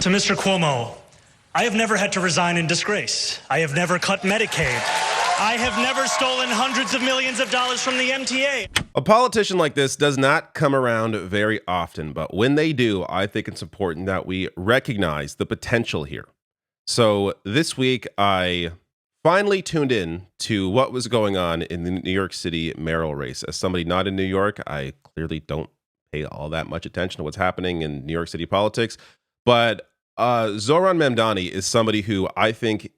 To Mr. Cuomo, I have never had to resign in disgrace. I have never cut Medicaid. I have never stolen hundreds of millions of dollars from the MTA. A politician like this does not come around very often, but when they do, I think it's important that we recognize the potential here. So this week, I finally tuned in to what was going on in the New York City mayoral race. As somebody not in New York, I clearly don't pay all that much attention to what's happening in New York City politics. But Zohran Mamdani is somebody who I think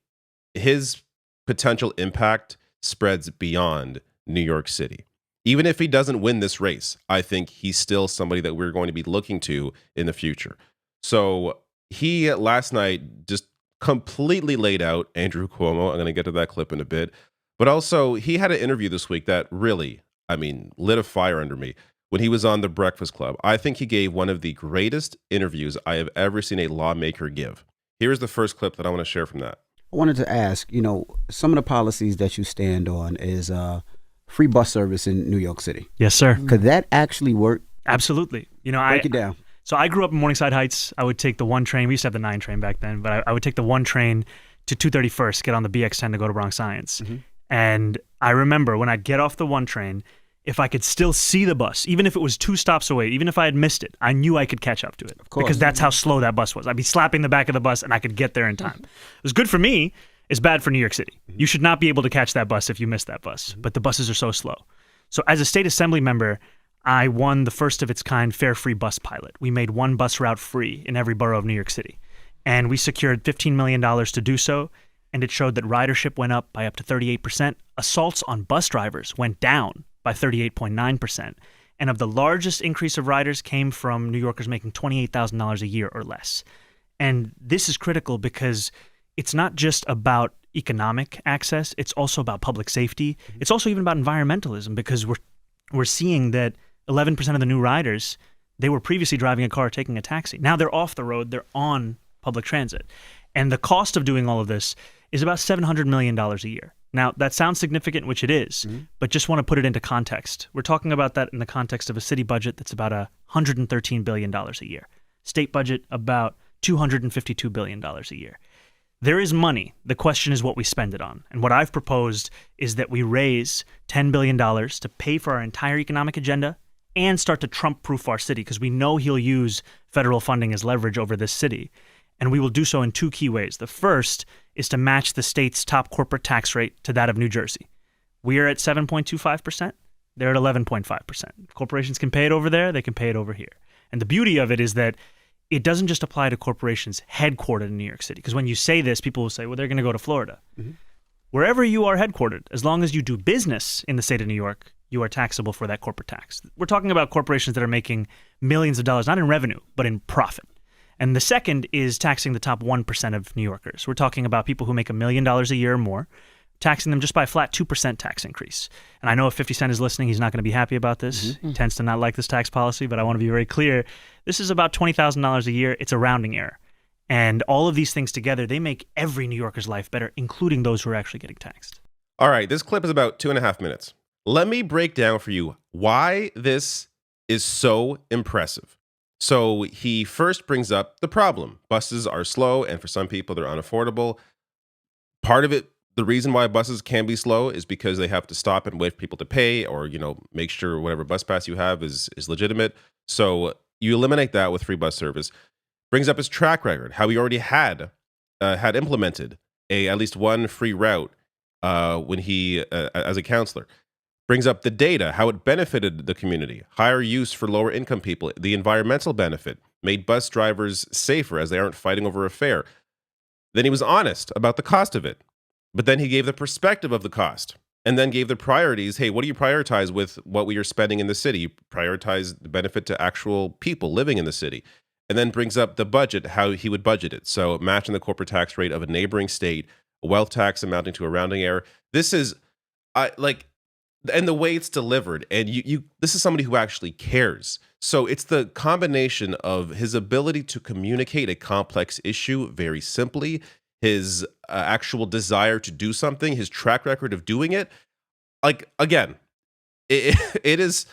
his potential impact spreads beyond New York City. Even if he doesn't win this race, I think he's still somebody that we're going to be looking to in the future. So he last night just completely laid out Andrew Cuomo. I'm going to get to that clip in a bit. But also, he had an interview this week that really, lit a fire under me. When he was on The Breakfast Club, I think he gave one of the greatest interviews I have ever seen a lawmaker give. Here's the first clip that I want to share from that. I wanted to ask, some of the policies that you stand on is free bus service in New York City. Yes, sir. Could that actually work? Absolutely. Break it down. So I grew up in Morningside Heights. I would take the 1 train. We used to have the 9 train back then, but I would take the 1 train to 231st, get on the BX10 to go to Bronx Science. Mm-hmm. And I remember when I'd get off the 1 train, if I could still see the bus, even if it was 2 stops away, even if I had missed it, I knew I could catch up to it. Of course. Because that's how slow that bus was. I'd be slapping the back of the bus and I could get there in time. It was good for me. It's bad for New York City. You should not be able to catch that bus if you miss that bus. But the buses are so slow. So as a state assembly member, I won the first of its kind fare free bus pilot. We made 1 bus route free in every borough of New York City. And we secured $15 million to do so. And it showed that ridership went up by up to 38%. Assaults on bus drivers went down by 38.9%. And of the largest increase of riders came from New Yorkers making $28,000 a year or less. And this is critical because it's not just about economic access, it's also about public safety. It's also even about environmentalism because we're seeing that 11% of the new riders, they were previously driving a car or taking a taxi. Now they're off the road, they're on public transit. And the cost of doing all of this is about $700 million a year. Now, that sounds significant, which it is, but just want to put it into context. We're talking about that in the context of a city budget that's about $113 billion a year. State budget, about $252 billion a year. There is money. The question is what we spend it on. And what I've proposed is that we raise $10 billion to pay for our entire economic agenda and start to Trump-proof our city because we know he'll use federal funding as leverage over this city. And we will do so in 2 key ways. The first is to match the state's top corporate tax rate to that of New Jersey. We are at 7.25%. They're at 11.5%. Corporations can pay it over there. They can pay it over here. And the beauty of it is that it doesn't just apply to corporations headquartered in New York City. Because when you say this, people will say, well, they're going to go to Florida. Mm-hmm. Wherever you are headquartered, as long as you do business in the state of New York, you are taxable for that corporate tax. We're talking about corporations that are making millions of dollars, not in revenue, but in profit. And the second is taxing the top 1% of New Yorkers. We're talking about people who make $1 million a year or more, taxing them just by a flat 2% tax increase. And I know if 50 Cent is listening, he's not going to be happy about this. Mm-hmm. He tends to not like this tax policy, but I want to be very clear. This is about $20,000 a year. It's a rounding error. And all of these things together, they make every New Yorker's life better, including those who are actually getting taxed. All right, this clip is about 2.5 minutes. Let me break down for you why this is so impressive. So he first brings up the problem. Buses are slow, and for some people, they're unaffordable. Part of it, the reason why buses can be slow is because they have to stop and wait for people to pay or, make sure whatever bus pass you have is legitimate. So you eliminate that with free bus service. Brings up his track record, how he already had implemented at least 1 free route when he, as a counselor. Brings up the data, how it benefited the community, higher use for lower income people, the environmental benefit, made bus drivers safer as they aren't fighting over a fare. Then he was honest about the cost of it, but then he gave the perspective of the cost and then gave the priorities. Hey, what do you prioritize with what we are spending in the city? You prioritize the benefit to actual people living in the city. And then brings up the budget, how he would budget it. So matching the corporate tax rate of a neighboring state, a wealth tax amounting to a rounding error. This is and the way it's delivered, and this is somebody who actually cares. So it's the combination of his ability to communicate a complex issue very simply, his actual desire to do something, his track record of doing it. Again, it is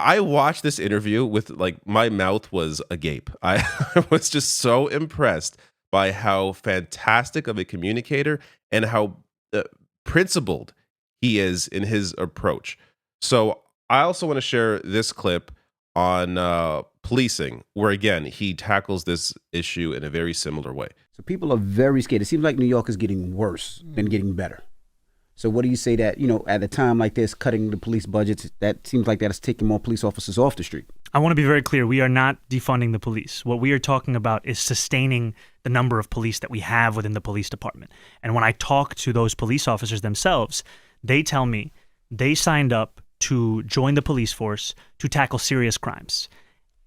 I watched this interview with like my mouth was agape. I was just so impressed by how fantastic of a communicator and how principled he is in his approach. So I also want to share this clip on policing, where again he tackles this issue in a very similar way. So people are very scared. It seems like New York is getting worse than getting better. So what do you say that, at a time like this, cutting the police budgets, that seems like that is taking more police officers off the street? I want to be very clear. We are not defunding the police. What we are talking about is sustaining the number of police that we have within the police department. And when I talk to those police officers themselves, they tell me they signed up to join the police force to tackle serious crimes.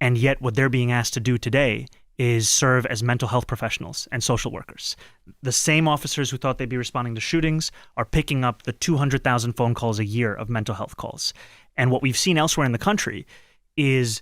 And yet what they're being asked to do today is serve as mental health professionals and social workers. The same officers who thought they'd be responding to shootings are picking up the 200,000 phone calls a year of mental health calls. And what we've seen elsewhere in the country is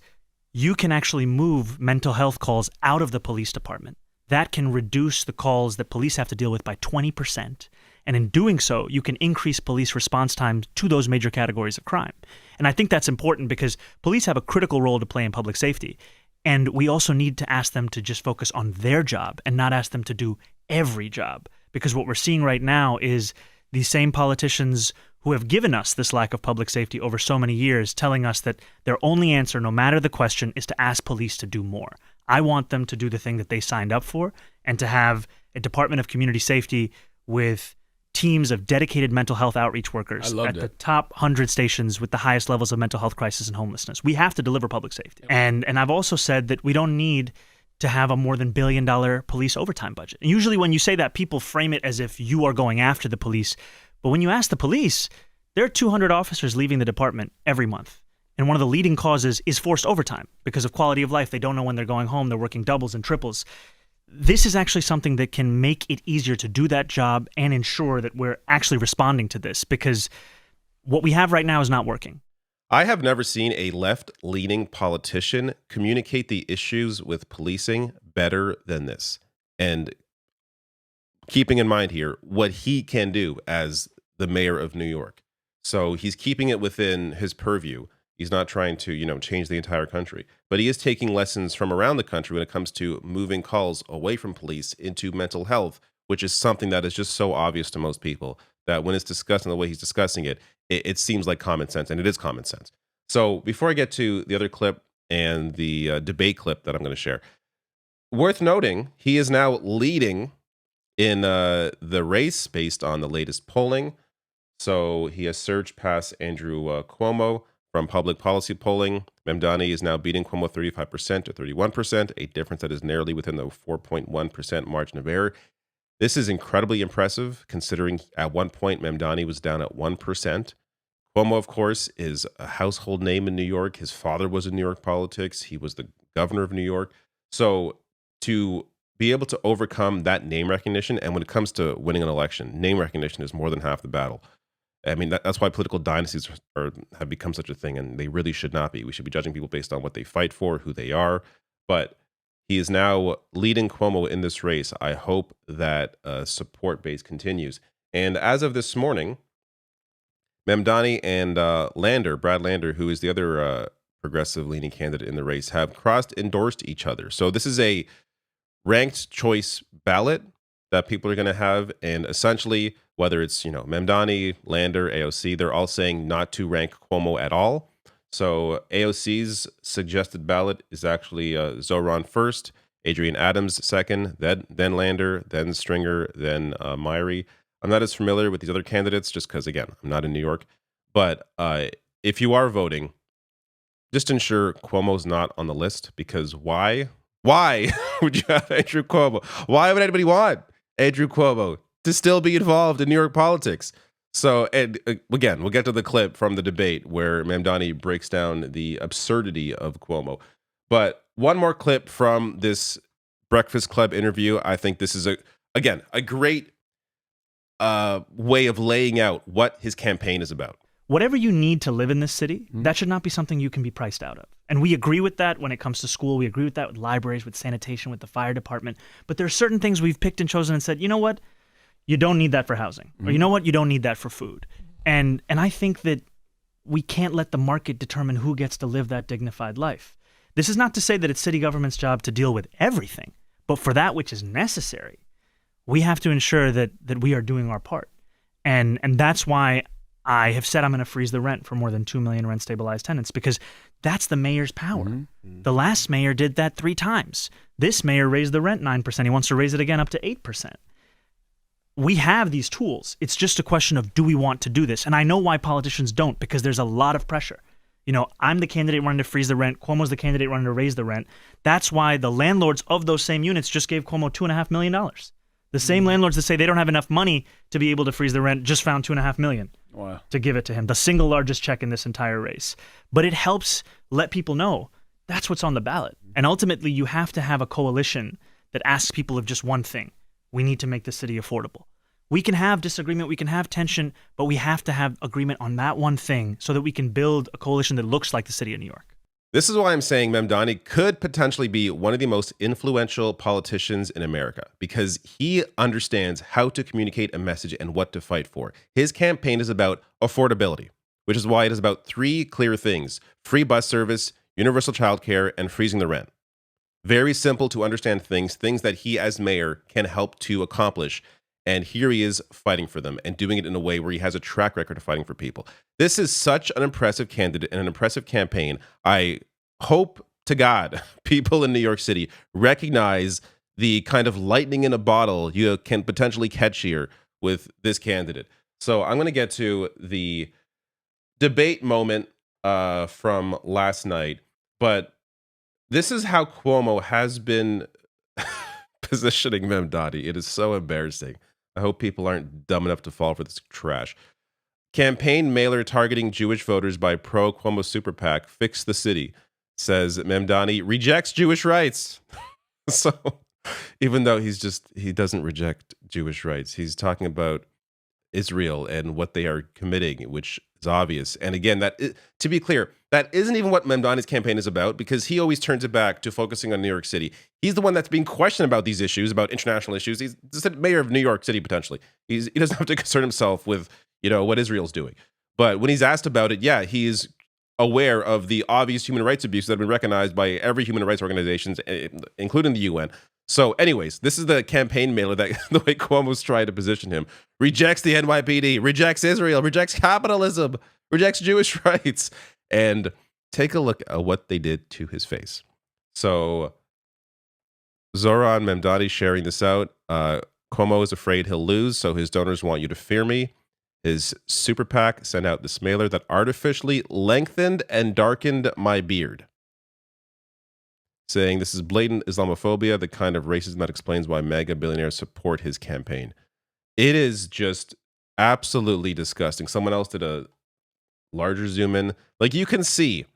you can actually move mental health calls out of the police department. That can reduce the calls that police have to deal with by 20%. And in doing so, you can increase police response time to those major categories of crime. And I think that's important because police have a critical role to play in public safety. And we also need to ask them to just focus on their job and not ask them to do every job. Because what we're seeing right now is these same politicians who have given us this lack of public safety over so many years telling us that their only answer, no matter the question, is to ask police to do more. I want them to do the thing that they signed up for and to have a Department of Community Safety with teams of dedicated mental health outreach workers at the top 100 stations with the highest levels of mental health crisis and homelessness. We have to deliver public safety. And I've also said that we don't need to have a more than $1 billion police overtime budget. And usually when you say that, people frame it as if you are going after the police. But when you ask the police, there are 200 officers leaving the department every month. And one of the leading causes is forced overtime because of quality of life. They don't know when they're going home. They're working doubles and triples. This is actually something that can make it easier to do that job and ensure that we're actually responding to this, because what we have right now is not working. I have never seen a left-leaning politician communicate the issues with policing better than this. And keeping in mind here what he can do as the mayor of New York. So he's keeping it within his purview. He's not trying to, change the entire country, but he is taking lessons from around the country when it comes to moving calls away from police into mental health, which is something that is just so obvious to most people that when it's discussed in the way he's discussing it, it seems like common sense, and it is common sense. So before I get to the other clip and the debate clip that I'm going to share, worth noting, he is now leading in the race based on the latest polling. So he has surged past Andrew Cuomo. From public policy polling, Mamdani is now beating Cuomo 35% to 31%, a difference that is narrowly within the 4.1% margin of error. This is incredibly impressive, considering at one point Mamdani was down at 1%. Cuomo, of course, is a household name in New York. His father was in New York politics. He was the governor of New York. So to be able to overcome that name recognition, and when it comes to winning an election, name recognition is more than half the battle. I mean, that's why political dynasties have become such a thing, and they really should not be. We should be judging people based on what they fight for, who they are. But he is now leading Cuomo in this race. I hope that support base continues. And as of this morning, Mamdani and Brad Lander, who is the other progressive-leaning candidate in the race, have endorsed each other. So this is a ranked choice ballot that people are going to have, and essentially, whether it's Mamdani, Lander, AOC, they're all saying not to rank Cuomo at all. So AOC's suggested ballot is actually Zohran first, Adrienne Adams second, then Lander, then Stringer, then Myrie. I'm not as familiar with these other candidates just because, again, I'm not in New York. But if you are voting, just ensure Cuomo's not on the list, because why? Why would you have Andrew Cuomo? Why would anybody want Andrew Cuomo to still be involved in New York politics? So, and again, we'll get to the clip from the debate where Mamdani breaks down the absurdity of Cuomo. But one more clip from this Breakfast Club interview. I think this is, a great way of laying out what his campaign is about. Whatever you need to live in this city, that should not be something you can be priced out of. And we agree with that when it comes to school. We agree with that with libraries, with sanitation, with the fire department. But there are certain things we've picked and chosen and said, you know what? You don't need that for housing. Or you know what? You don't need that for food. And I think that we can't let the market determine who gets to live that dignified life. This is not to say that it's city government's job to deal with everything, but for that which is necessary, we have to ensure that we are doing our part. And that's why I have said I'm going to freeze the rent for more than 2 million rent stabilized tenants, because that's the mayor's power. Mm-hmm. The last mayor did that 3 times. This mayor raised the rent 9%. He wants to raise it again up to 8%. We have these tools. It's just a question of, do we want to do this? And I know why politicians don't, because there's a lot of pressure. You know, I'm the candidate running to freeze the rent. Cuomo's the candidate running to raise the rent. That's why the landlords of those same units just gave Cuomo $2.5 million. The same landlords that say they don't have enough money to be able to freeze the rent just found $2.5 million to give it to him. The single largest check in this entire race. But it helps let people know that's what's on the ballot. And ultimately, you have to have a coalition that asks people of just one thing. We need to make the city affordable. We can have disagreement, we can have tension, but we have to have agreement on that one thing so that we can build a coalition that looks like the city of New York. This is why I'm saying Mamdani could potentially be one of the most influential politicians in America, because he understands how to communicate a message and what to fight for. His campaign is about affordability, which is why it is about 3 clear things: free bus service, universal childcare, and freezing the rent. Very simple to understand things that he as mayor can help to accomplish. And here he is fighting for them and doing it in a way where he has a track record of fighting for people. This is such an impressive candidate and an impressive campaign. I hope to God people in New York City recognize the kind of lightning in a bottle you can potentially catch here with this candidate. So I'm going to get to the debate moment from last night, but this is how Cuomo has been positioning Mamdani. It is so embarrassing. I hope people aren't dumb enough to fall for this trash. Campaign mailer targeting Jewish voters by pro-Cuomo super PAC fix the city, says Mamdani rejects Jewish rights. So even though he doesn't reject Jewish rights, he's talking about Israel and what they are committing, which is obvious. And again, to be clear, that isn't even what Mamdani's campaign is about, because he always turns it back to focusing on New York City. He's the one that's being questioned about these issues, about international issues. He's the mayor of New York City, potentially. He doesn't have to concern himself with, what Israel's doing. But when he's asked about it, yeah, he's aware of the obvious human rights abuses that have been recognized by every human rights organizations, including the UN. So anyways, this is the campaign mailer that the way Cuomo's trying to position him. Rejects the NYPD, rejects Israel, rejects capitalism, rejects Jewish rights. And take a look at what they did to his face. So Zohran Mamdani sharing this out. Cuomo is afraid he'll lose, so his donors want you to fear me. His super PAC sent out this mailer that artificially lengthened and darkened my beard, saying this is blatant Islamophobia, the kind of racism that explains why mega billionaires support his campaign. It is just absolutely disgusting. Someone else did a larger zoom in. Like, you can see,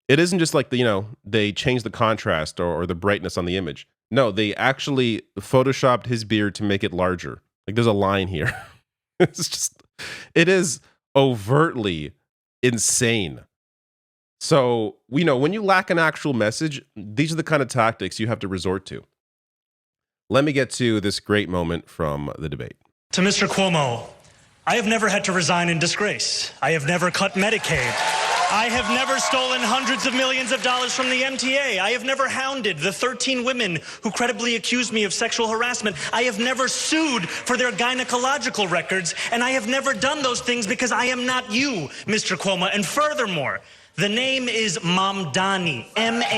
it isn't just like they changed the contrast or the brightness on the image. No, they actually photoshopped his beard to make it larger. Like, there's a line here. It is overtly insane. So, when you lack an actual message, these are the kind of tactics you have to resort to. Let me get to this great moment from the debate. To Mr. Cuomo, I have never had to resign in disgrace. I have never cut Medicaid. I have never stolen hundreds of millions of dollars from the MTA. I have never hounded the 13 women who credibly accused me of sexual harassment. I have never sued for their gynecological records, and I have never done those things because I am not you, Mr. Cuomo. And furthermore, the name is Mamdani, M-A-M-D-A-N-I.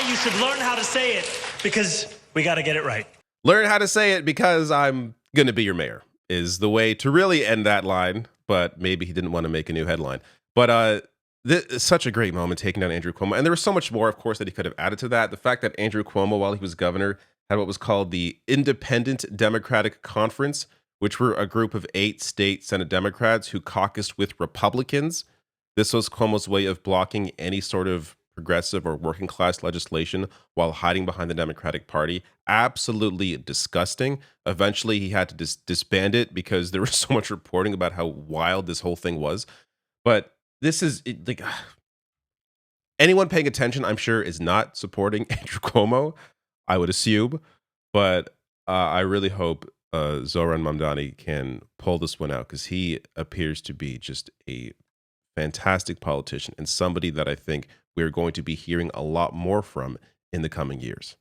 You should learn how to say it, because we got to get it right. Learn how to say it because I'm going to be your mayor is the way to really end that line. But maybe he didn't want to make a new headline. But this is such a great moment taking down Andrew Cuomo. And there was so much more, of course, that he could have added to that. The fact that Andrew Cuomo, while he was governor, had what was called the Independent Democratic Conference, which were a group of 8 state Senate Democrats who caucused with Republicans. This was Cuomo's way of blocking any sort of progressive or working class legislation while hiding behind the Democratic Party. Absolutely disgusting. Eventually, he had to disband it because there was so much reporting about how wild this whole thing was. But this is like anyone paying attention, I'm sure, is not supporting Andrew Cuomo, I would assume. But I really hope Zohran Mamdani can pull this one out, because he appears to be just a fantastic politician and somebody that I think we're going to be hearing a lot more from in the coming years.